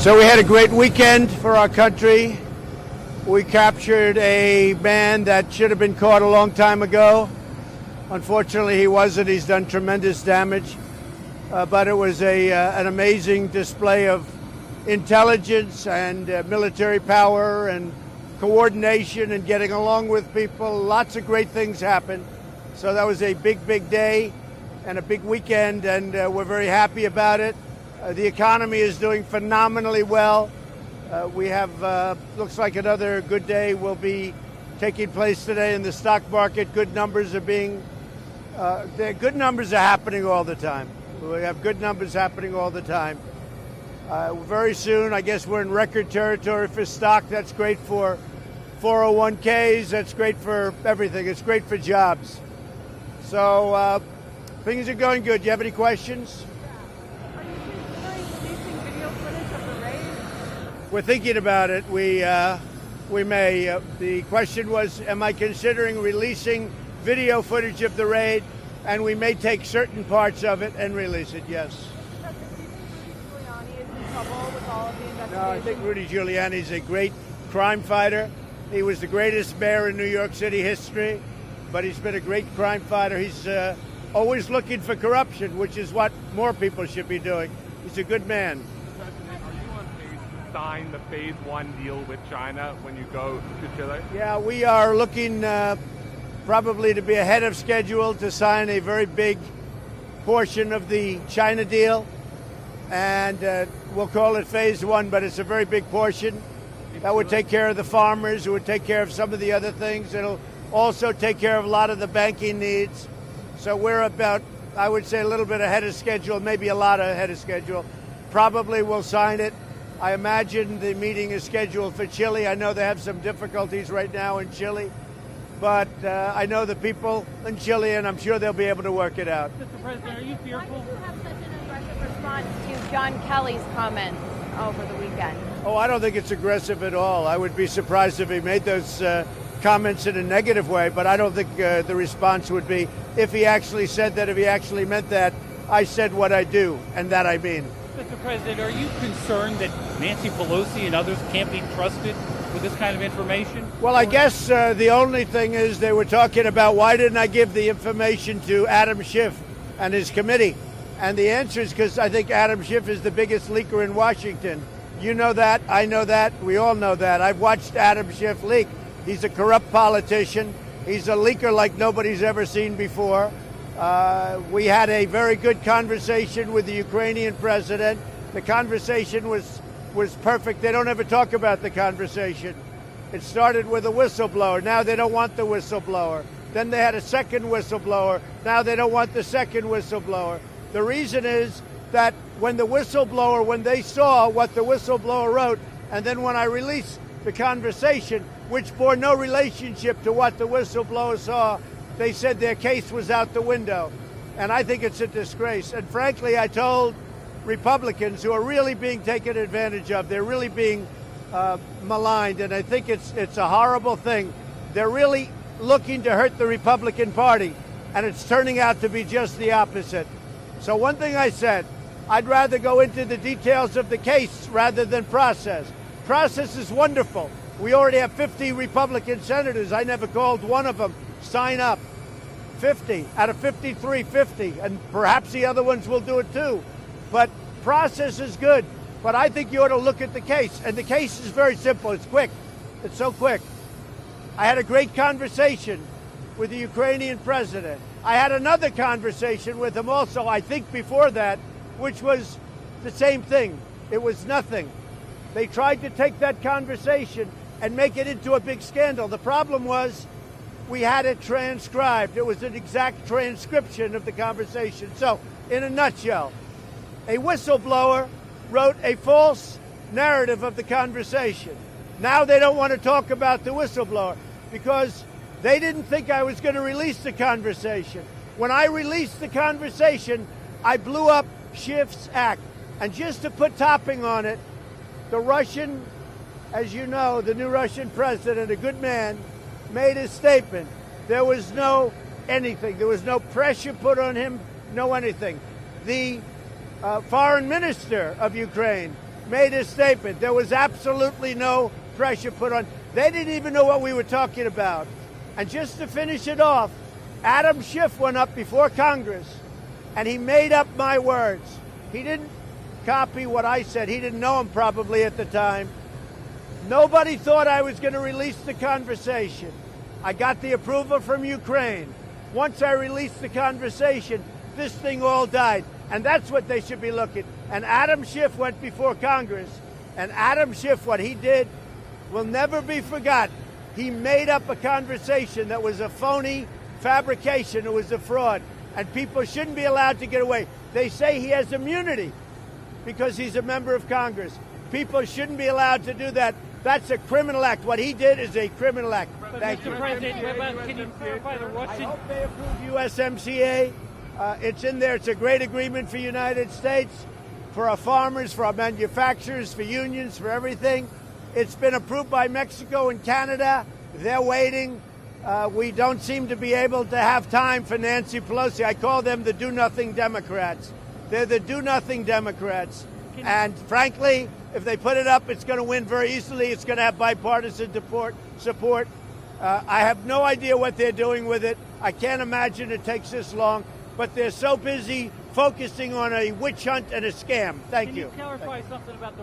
So we had a great weekend for our country. We captured a man that should have been caught a long time ago. Unfortunately, he wasn't. He's done tremendous damage. But it was an amazing display of intelligence and military power and coordination and getting along with people. Lots of great things happened. So that was a big, big day and a big weekend, and we're very happy about it. The economy is doing phenomenally well. We have, looks like another good day will be taking place today in the stock market. Good numbers are good numbers are happening all the time. We have good numbers happening all the time. Very soon, I guess we're in record territory for stock. That's great for 401ks. That's great for everything. It's great for jobs. So things are going good. Do you have any questions? We're thinking about it. We may. The question was, am I considering releasing video footage of the raid? And we may take certain parts of it and release it, yes. Do you think Rudy Giuliani is in trouble with all of the investigations? No, I think Rudy Giuliani is a great crime fighter. He was the greatest mayor in New York City history, but he's been a great crime fighter. He's always looking for corruption, which is what more people should be doing. He's a good man. President, are you on pace to sign the Phase 1 deal with China when you go to Chile? Yeah, we are looking probably to be ahead of schedule to sign a very big portion of the China deal. And we'll call it Phase 1, but it's a very big portion. That would take care of the farmers. It would take care of some of the other things. It'll also take care of a lot of the banking needs. So we're about, I would say, a little bit ahead of schedule, maybe a lot ahead of schedule. Probably we'll sign it. I imagine the meeting is scheduled for Chile. I know they have some difficulties right now in Chile, but I know the people in Chile, and I'm sure they'll be able to work it out. Mr. President, are you fearful? Why did you have such an aggressive response to John Kelly's comments over the weekend? Oh, I don't think it's aggressive at all. I would be surprised if he made those comments in a negative way, but I don't think the response would be, if he actually said that, if he actually meant that, I said what I do, and that I mean. Mr. President, are you concerned that Nancy Pelosi and others can't be trusted with this kind of information? Well, I guess the only thing is they were talking about why didn't I give the information to Adam Schiff and his committee? And the answer is because I think Adam Schiff is the biggest leaker in Washington. You know that. I know that. We all know that. I've watched Adam Schiff leak. He's a corrupt politician. He's a leaker like nobody's ever seen before. We had a very good conversation with the Ukrainian president. The conversation was perfect. They don't ever talk about the conversation. It started with a whistleblower. Now they don't want the whistleblower. Then they had a second whistleblower. Now they don't want the second whistleblower. The reason is that when they saw what the whistleblower wrote, and then when I released the conversation, which bore no relationship to what the whistleblower saw, they said their case was out the window. And I think it's a disgrace. And frankly, I told Republicans who are really being taken advantage of, they're really being maligned, and I think it's a horrible thing. They're really looking to hurt the Republican Party, and it's turning out to be just the opposite. So one thing I said, I'd rather go into the details of the case rather than process. Process is wonderful. We already have 50 Republican senators. I never called one of them sign up. 50 out of 53, 50, and perhaps the other ones will do it too. But process is good. But I think you ought to look at the case. And the case is very simple. It's quick. It's so quick. I had a great conversation with the Ukrainian president. I had another conversation with him also, I think before that, which was the same thing. It was nothing. They tried to take that conversation and make it into a big scandal. The problem was we had it transcribed. It was an exact transcription of the conversation. So, in a nutshell, a whistleblower wrote a false narrative of the conversation. Now they don't want to talk about the whistleblower because they didn't think I was going to release the conversation. When I released the conversation, I blew up Schiff's act. And just to put topping on it, the Russian, as you know, the new Russian president, a good man, made a statement. There was no anything. There was no pressure put on him, no anything. The foreign minister of Ukraine made a statement. There was absolutely no pressure put on. They didn't even know what we were talking about. And just to finish it off, Adam Schiff went up before Congress and he made up my words. He didn't copy what I said. He didn't know him probably at the time. Nobody thought I was going to release the conversation. I got the approval from Ukraine. Once I released the conversation, this thing all died. And that's what they should be looking. And Adam Schiff went before Congress. And Adam Schiff, what he did will never be forgotten. He made up a conversation that was a phony fabrication. It was a fraud. And people shouldn't be allowed to get away. They say he has immunity because he's a member of Congress. People shouldn't be allowed to do that. That's a criminal act. What he did is a criminal act. Thank you. Mr. President, can you clarify the I Washington? hope they approve USMCA. It's in there. It's a great agreement for the United States, for our farmers, for our manufacturers, for unions, for everything. It's been approved by Mexico and Canada. They're waiting. We don't seem to be able to have time for Nancy Pelosi. I call them the do-nothing Democrats. They're the do-nothing Democrats. And frankly, if they put it up, it's going to win very easily. It's going to have bipartisan support. I have no idea what they're doing with it. I can't imagine it takes this long. But they're so busy focusing on a witch hunt and a scam. Thank you. Can you clarify something about the